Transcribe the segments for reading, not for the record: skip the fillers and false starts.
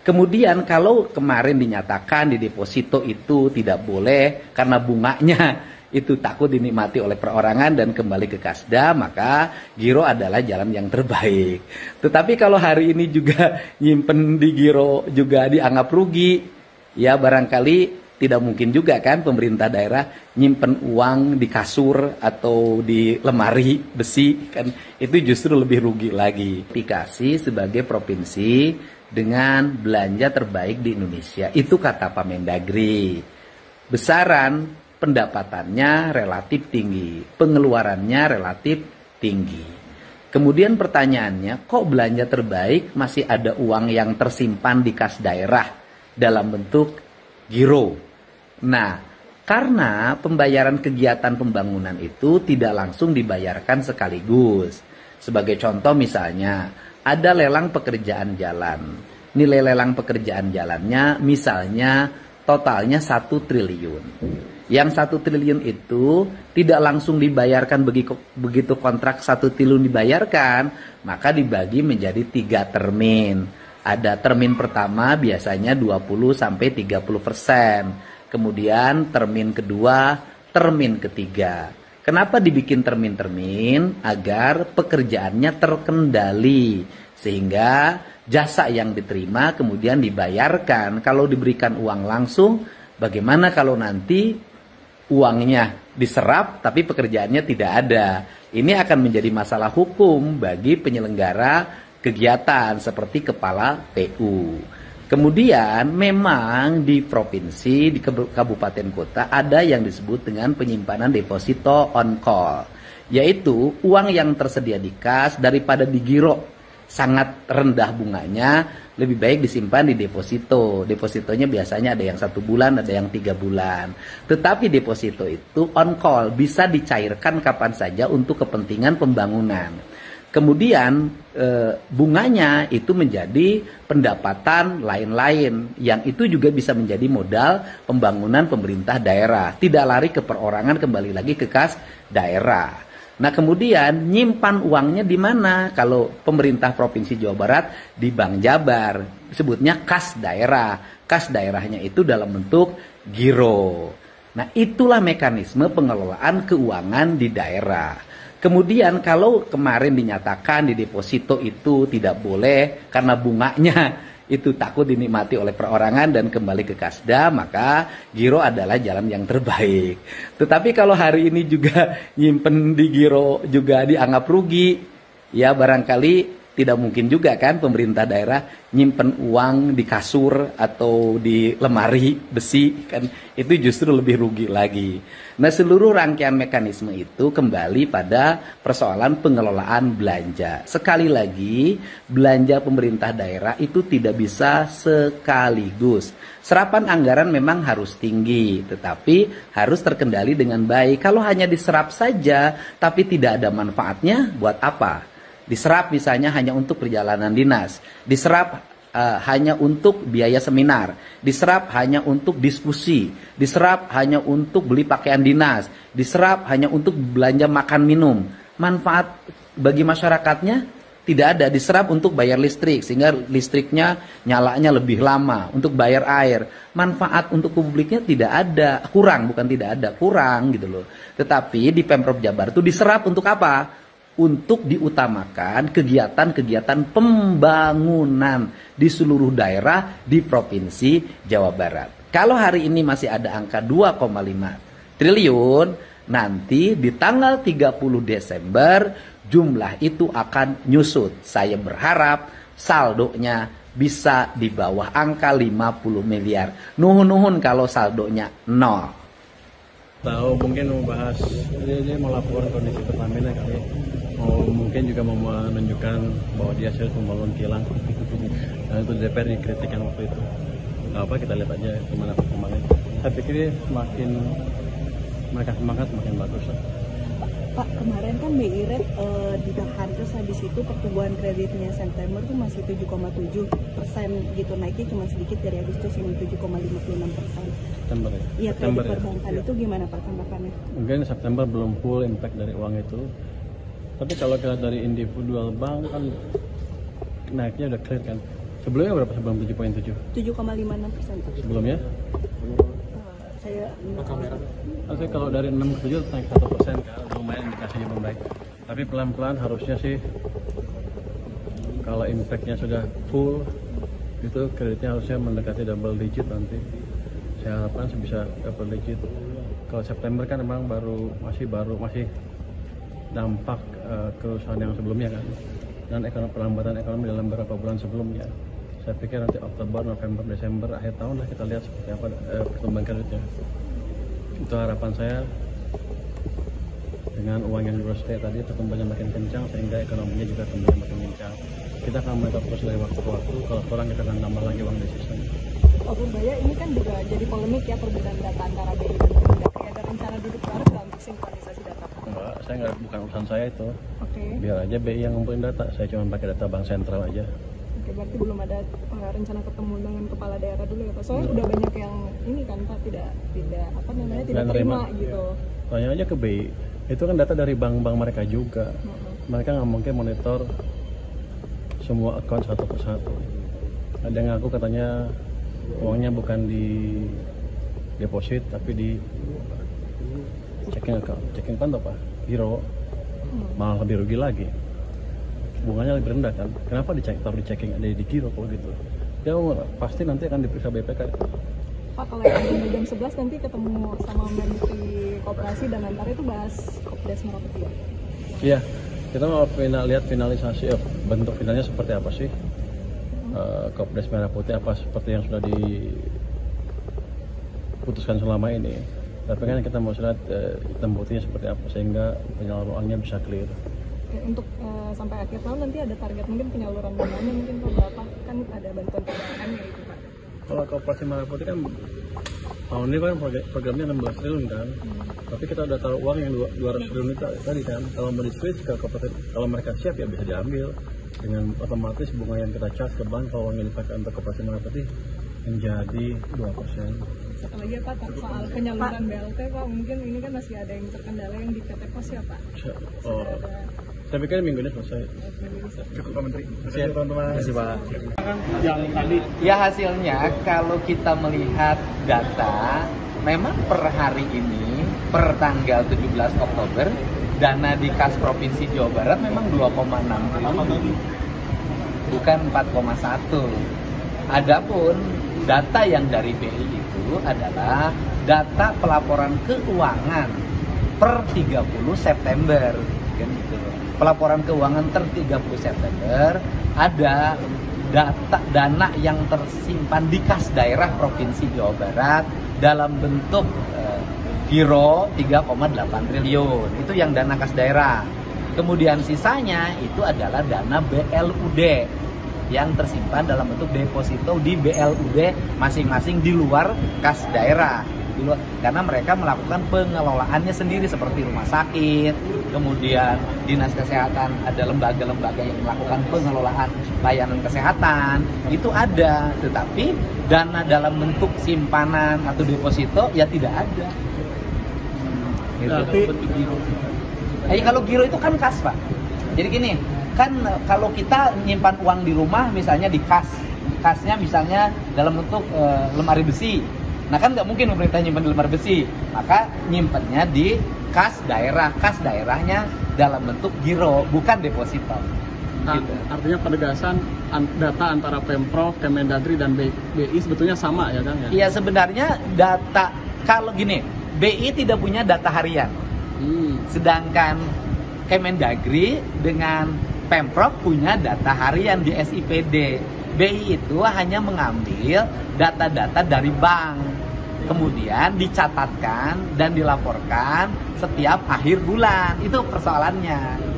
Kemudian kalau kemarin dinyatakan di deposito itu tidak boleh karena bunganya itu takut dinikmati oleh perorangan dan kembali ke Kasda, maka giro adalah jalan yang terbaik. Tetapi kalau hari ini juga nyimpen di giro juga dianggap rugi, ya barangkali tidak mungkin juga kan pemerintah daerah nyimpen uang di kasur atau di lemari besi, kan itu justru lebih rugi lagi. Aplikasi sebagai provinsi dengan belanja terbaik di Indonesia, itu kata Pak Mendagri. Besaran pendapatannya relatif tinggi, pengeluarannya relatif tinggi. Kemudian pertanyaannya, kok belanja terbaik masih ada uang yang tersimpan di kas daerah dalam bentuk giro? Nah, karena pembayaran kegiatan pembangunan itu tidak langsung dibayarkan sekaligus. Sebagai contoh misalnya, ada lelang pekerjaan jalan. Nilai lelang pekerjaan jalannya misalnya totalnya 1 triliun. Yang 1 triliun itu tidak langsung dibayarkan begitu kontrak 1 triliun dibayarkan, maka dibagi menjadi 3 termin. Ada termin pertama biasanya 20-30%. Kemudian termin kedua, termin ketiga. Kenapa dibikin termin-termin? Agar pekerjaannya terkendali. Sehingga jasa yang diterima kemudian dibayarkan. Kalau diberikan uang langsung, bagaimana kalau nanti uangnya diserap tapi pekerjaannya tidak ada? Ini akan menjadi masalah hukum bagi penyelenggara kegiatan seperti kepala PU. Kemudian memang di provinsi, di kabupaten kota ada yang disebut dengan penyimpanan deposito on call. Yaitu uang yang tersedia di kas daripada di giro sangat rendah bunganya, lebih baik disimpan di deposito. Depositonya biasanya ada yang 1 bulan, ada yang 3 bulan. Tetapi deposito itu on call, bisa dicairkan kapan saja untuk kepentingan pembangunan. Kemudian bunganya itu menjadi pendapatan lain-lain yang itu juga bisa menjadi modal pembangunan pemerintah daerah. Tidak lari ke perorangan, kembali lagi ke kas daerah. Nah kemudian nyimpan uangnya di mana? Kalau pemerintah Provinsi Jawa Barat di Bank Jabar, sebutnya kas daerah. Kas daerahnya itu dalam bentuk giro. Nah itulah mekanisme pengelolaan keuangan di daerah. Kemudian kalau kemarin dinyatakan di deposito itu tidak boleh karena bunganya itu takut dinikmati oleh perorangan dan kembali ke Kasda, maka giro adalah jalan yang terbaik. Tetapi kalau hari ini juga nyimpen di giro juga dianggap rugi, ya barangkali tidak mungkin juga kan pemerintah daerah nyimpen uang di kasur atau di lemari besi, kan itu justru lebih rugi lagi. Nah seluruh rangkaian mekanisme itu kembali pada persoalan pengelolaan belanja. Sekali lagi belanja pemerintah daerah itu tidak bisa sekaligus. Serapan anggaran memang harus tinggi, tetapi harus terkendali dengan baik. Kalau hanya diserap saja tapi tidak ada manfaatnya, buat apa? Diserap misalnya hanya untuk perjalanan dinas, diserap hanya untuk biaya seminar, diserap hanya untuk diskusi, diserap hanya untuk beli pakaian dinas, diserap hanya untuk belanja makan minum. Manfaat bagi masyarakatnya tidak ada. Diserap untuk bayar listrik sehingga listriknya nyalanya lebih lama, untuk bayar air. Manfaat untuk publiknya tidak ada, kurang, bukan tidak ada, kurang gitu loh. Tetapi di Pemprov Jabar itu diserap untuk apa? Untuk diutamakan kegiatan-kegiatan pembangunan di seluruh daerah di Provinsi Jawa Barat. Kalau hari ini masih ada angka 2,5 triliun, nanti di tanggal 30 Desember jumlah itu akan nyusut. Saya berharap saldonya bisa di bawah angka 50 miliar. Nuhun-nuhun kalau saldonya 0. Tahu mungkin mau bahas dia mau laporan kondisi Pertamina kali, mungkin juga mau menunjukkan bahwa dia serius membangun kilang. Dan itu DPR dikritik yang waktu itu. Apa kita lihat aja gimana perkembangannya. Saya pikir semakin mereka semangat semakin bagus. Pak, kemarin kan BI Rate ditahan, terus habis itu pertumbuhan kreditnya September tuh masih 7,7% gitu, naiknya cuma sedikit dari Agustus ini 7,56%. September ya? Iya, September kredit perbankan itu gimana Pak tanggapannya? Mungkin September belum full impact dari uang itu. Tapi kalau kita dari individual bank kan naiknya udah clear kan. Sebelumnya berapa sebelum 7,7? 7,56%. Sebelumnya? Saya Oke, kalau dari 6 ke 7 naik 1% kan, lumayan indikasinya membaik. Tapi pelan-pelan harusnya sih, kalau impactnya sudah full, itu kreditnya harusnya mendekati double digit nanti. Saya harapkan sih bisa double digit. Kalau September kan memang masih dampak kerusakan yang sebelumnya kan, dan perlambatan ekonomi dalam beberapa bulan sebelumnya. Saya pikir nanti Oktober, November, Desember, akhir tahun lah kita lihat seperti apa pertumbuhan kreditnya. Itu harapan saya. Dengan uang yang di tadi pertumbuhannya makin kencang sehingga ekonominya juga tumbuhnya makin kencang. Kita akan monitor terus dari waktu ke waktu. Kalau kurang kita akan tambah lagi uang di sistem. Pak Purbaya, ini kan juga jadi polemik ya perbedaan data antara BI dan Kemendagri. Ada rencana duduk bareng dalam sinkronisasi data? Enggak, bukan urusan saya itu. Oke. Biar aja BI yang ngumpulin data. Saya cuma pakai data bank sentral aja. Oke, berarti belum ada rencana ketemu dengan kepala daerah dulu ya Pak? Soalnya udah banyak yang ini kan Pak tidak terima gitu. Tanya aja ke BI. Itu kan data dari bank-bank mereka juga. Mereka nggak mungkin monitor semua akun satu persatu. Ada yang ngaku katanya uangnya bukan di deposit tapi di checking account apa? Giro. Malah lebih rugi lagi. Bunganya lebih rendah kan? Kenapa taruh di checking ada di giro kalau gitu? Ya pasti nanti akan diperiksa BPK. Pak, kalau yang jam 11 nanti ketemu sama Menteri Koperasi dan Antara itu bahas Kopdes Merah Putih ya? Iya, kita mau lihat finalisasi bentuk finalnya seperti apa sih? Kopdes Merah Putih apa seperti yang sudah diputuskan selama ini. Tapi kan kita mau lihat hitam putihnya seperti apa sehingga penyalurannya bisa clear. Oke, untuk sampai akhir tahun nanti ada target mungkin penyaluran dananya mungkin berapa? Kan ada bantuan PPKM ya itu Pak. Kalau Koperasi Merah Putih kan tahun ini kan programnya 16 triliun kan, tapi kita udah taruh uang yang 200 triliun itu tadi kan. Kalau mau di switch ke Koperasi, kalau mereka siap ya bisa diambil dengan otomatis bunga yang kita charge ke bank kalau uangnya dipakai untuk Koperasi Merah Putih menjadi 2%. Satu lagi Pak, soal penyaluran BLT Pak, mungkin ini kan masih ada yang terkendala yang di PT Pos ya Pak? Saya pikir minggu ini selesai. Cukup Pak Menteri. Terima kasih Pak. Yang tadi ya hasilnya kalau kita melihat data memang per hari ini per tanggal 17 Oktober dana di kas Provinsi Jawa Barat memang 2,6 triliun bukan 4,1. Adapun data yang dari BI itu adalah data pelaporan keuangan per 30 September kan gitu. Pelaporan keuangan per 30 September ada dana yang tersimpan di kas daerah Provinsi Jawa Barat dalam bentuk giro 3,8 triliun. Itu yang dana kas daerah. Kemudian sisanya itu adalah dana BLUD yang tersimpan dalam bentuk deposito di BLUD masing-masing di luar kas daerah. Karena mereka melakukan pengelolaannya sendiri seperti rumah sakit, kemudian dinas kesehatan, ada lembaga-lembaga yang melakukan pengelolaan layanan kesehatan, itu ada, tetapi dana dalam bentuk simpanan atau deposito ya tidak ada. Gitu. Kalau giro itu kan kas Pak. Jadi gini, kan kalau kita nyimpan uang di rumah misalnya di kasnya misalnya dalam bentuk lemari besi. Nah kan nggak mungkin pemerintah nyimpan di lemari besi, maka nyimpannya di kas daerah. Kas daerahnya dalam bentuk giro, bukan deposito. Nah, gitu. Artinya penegasan data antara Pemprov, Kemendagri dan BI sebetulnya sama ya Kang? Iya sebenarnya data, kalau gini, BI tidak punya data harian. Sedangkan Kemendagri dengan Pemprov punya data harian di SIPD. BI itu hanya mengambil data-data dari bank, kemudian dicatatkan dan dilaporkan setiap akhir bulan. Itu persoalannya.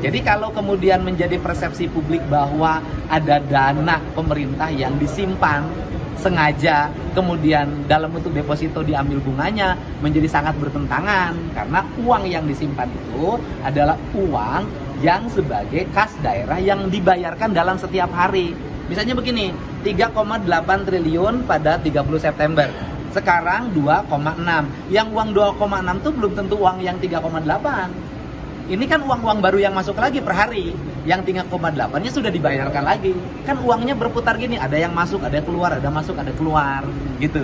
Jadi kalau kemudian menjadi persepsi publik bahwa ada dana pemerintah yang disimpan sengaja, kemudian dalam bentuk deposito diambil bunganya, menjadi sangat bertentangan. Karena uang yang disimpan itu adalah uang yang sebagai kas daerah yang dibayarkan dalam setiap hari. Misalnya begini, 3,8 triliun pada 30 September. Sekarang 2,6. Yang uang 2,6 itu belum tentu uang yang 3,8. Ini kan uang-uang baru yang masuk lagi per hari. yang 3,8-nya sudah dibayarkan lagi. Kan uangnya berputar gini, ada yang masuk, ada yang keluar, ada masuk, ada keluar, gitu.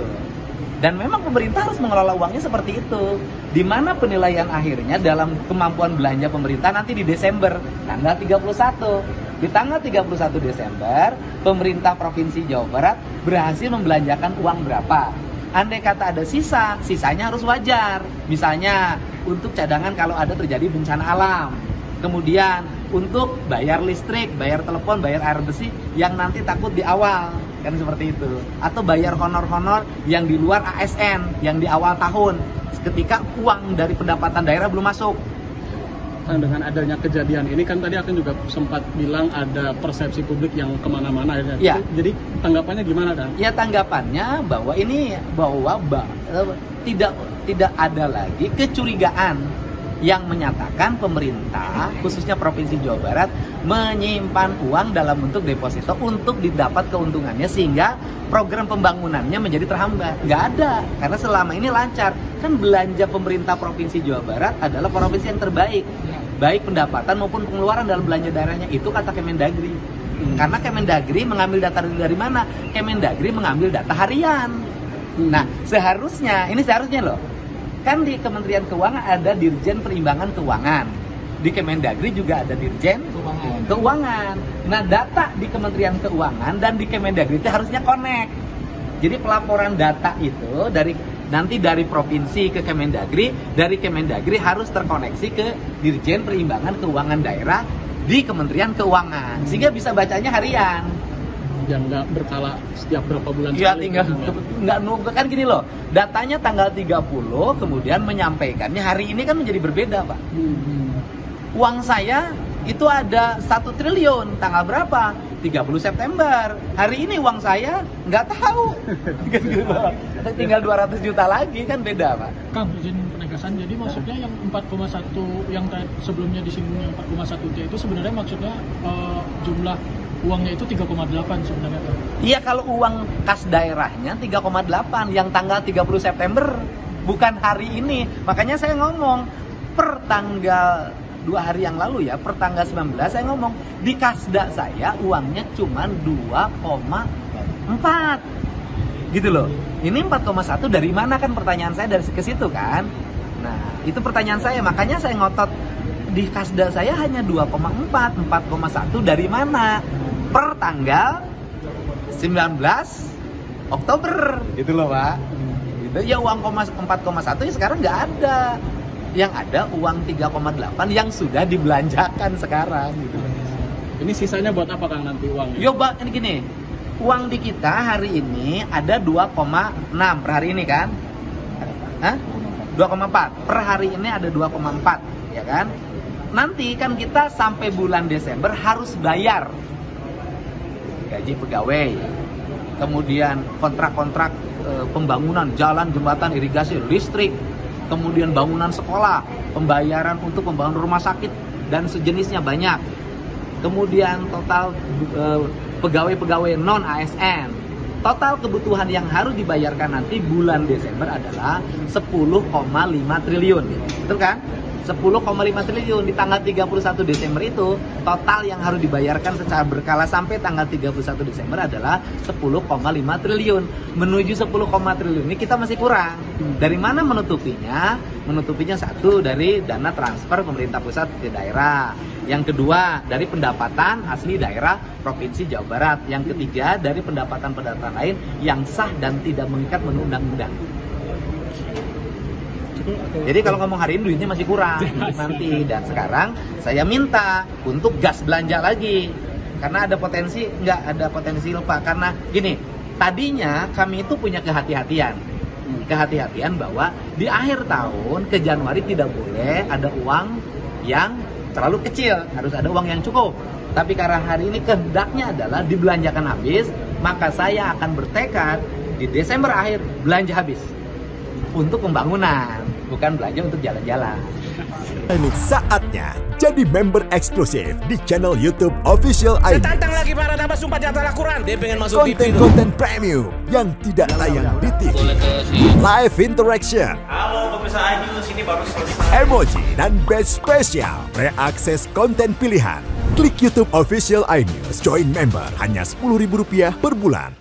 Dan memang pemerintah harus mengelola uangnya seperti itu. Di mana penilaian akhirnya dalam kemampuan belanja pemerintah nanti di Desember, tanggal 31. Di tanggal 31 Desember, pemerintah Provinsi Jawa Barat berhasil membelanjakan uang berapa. Andai kata ada sisa, sisanya harus wajar. Misalnya, untuk cadangan kalau ada terjadi bencana alam. Kemudian, untuk bayar listrik, bayar telepon, bayar air bersih yang nanti takut di awal. Kan seperti itu. Atau bayar honor-honor yang di luar ASN, yang di awal tahun. Ketika uang dari pendapatan daerah belum masuk. Nah, dengan adanya kejadian ini kan tadi Akan juga sempat bilang ada persepsi publik yang kemana-mana. Ya. Jadi tanggapannya gimana, Kang? Ya, tanggapannya bahwa tidak ada lagi kecurigaan yang menyatakan pemerintah, khususnya Provinsi Jawa Barat, menyimpan uang dalam bentuk deposito untuk didapat keuntungannya sehingga program pembangunannya menjadi terhambat. Nggak ada, karena selama ini lancar. Kan belanja pemerintah Provinsi Jawa Barat adalah provinsi yang terbaik, baik pendapatan maupun pengeluaran dalam belanja daerahnya. Itu kata Kemendagri. Karena Kemendagri mengambil data dari mana? Kemendagri mengambil data harian. Nah, seharusnya loh, kan di Kementerian Keuangan ada Dirjen Perimbangan Keuangan. Di Kemendagri juga ada Dirjen Keuangan. Nah, data di Kementerian Keuangan dan di Kemendagri itu harusnya connect. Jadi pelaporan data itu dari provinsi ke Kemendagri, dari Kemendagri harus terkoneksi ke Dirjen Perimbangan Keuangan Daerah di Kementerian Keuangan. Sehingga bisa bacanya harian. Yang nggak berkala setiap berapa bulan. Iya, tinggal nggak nunggu kan gini loh. Datanya tanggal 30, kemudian menyampaikannya hari ini kan menjadi berbeda, Pak. Uang saya itu ada 1 triliun, tanggal berapa? 30 September. Hari ini uang saya nggak tahu. Tinggal 200 juta lagi, kan beda, Pak. Kang, izin penegasan, jadi maksudnya yang 4,1 yang sebelumnya disinggung 4,1 T itu sebenarnya maksudnya jumlah uangnya itu 3,8 sebenarnya, Kang? Iya, kalau uang kas daerahnya 3,8 yang tanggal 30 September, bukan hari ini. Makanya saya ngomong per tanggal 2 hari yang lalu ya, per tanggal 19 saya ngomong di kasda saya uangnya cuma 2,4 gitu loh. Ini 4,1 dari mana, kan pertanyaan saya dari ke situ kan. Nah, itu pertanyaan saya, makanya saya ngotot di kasda saya hanya 2,4, 4,1 dari mana? Per tanggal 19 Oktober gitu loh, Pak. Gitu ya, uang 4,1 ya sekarang nggak ada. Yang ada uang 3,8 yang sudah dibelanjakan sekarang gitu. Ini sisanya buat apa, Kang, nanti uangnya? Yo, Pak, ini gini. Uang di kita hari ini ada 2,6 per hari ini kan? Hah? 2,4. Per hari ini ada 2,4, ya kan? Nanti kan kita sampai bulan Desember harus bayar gaji pegawai, kemudian kontrak-kontrak pembangunan jalan, jembatan, irigasi, listrik, kemudian bangunan sekolah, pembayaran untuk pembangunan rumah sakit dan sejenisnya banyak. Kemudian total pegawai-pegawai non ASN. Total kebutuhan yang harus dibayarkan nanti bulan Desember adalah 10,5 triliun. Betul kan? 10,5 triliun di tanggal 31 Desember itu total yang harus dibayarkan secara berkala sampai tanggal 31 Desember adalah 10,5 triliun. Menuju 10, triliun ini kita masih kurang. Dari mana menutupinya? Menutupinya satu dari dana transfer pemerintah pusat ke daerah. Yang kedua dari pendapatan asli daerah Provinsi Jawa Barat. Yang ketiga dari pendapatan-pendapatan lain yang sah dan tidak mengikat menurut undang-undang. Jadi kalau ngomong hari ini duitnya masih kurang nanti, dan sekarang saya minta untuk gas belanja lagi karena ada potensi lupa. Karena gini, tadinya kami itu punya kehati-hatian bahwa di akhir tahun ke Januari tidak boleh ada uang yang terlalu kecil, harus ada uang yang cukup. Tapi karena hari ini kehendaknya adalah dibelanjakan habis, maka saya akan bertekad di Desember akhir belanja habis untuk pembangunan, bukan belanja untuk jalan-jalan. Ini saatnya jadi member eksklusif di channel YouTube Official ID. Tantang lagi para nama sumpah di antara Quran. Dia pengen masuk TV. Konten premium yang tidak tayang di TV. Live interaction. Halo pemirsa ID, sini baru selesai. Emoji dan badge spesial. Reakses konten pilihan. Klik YouTube Official iNews, join member hanya Rp10.000 per bulan.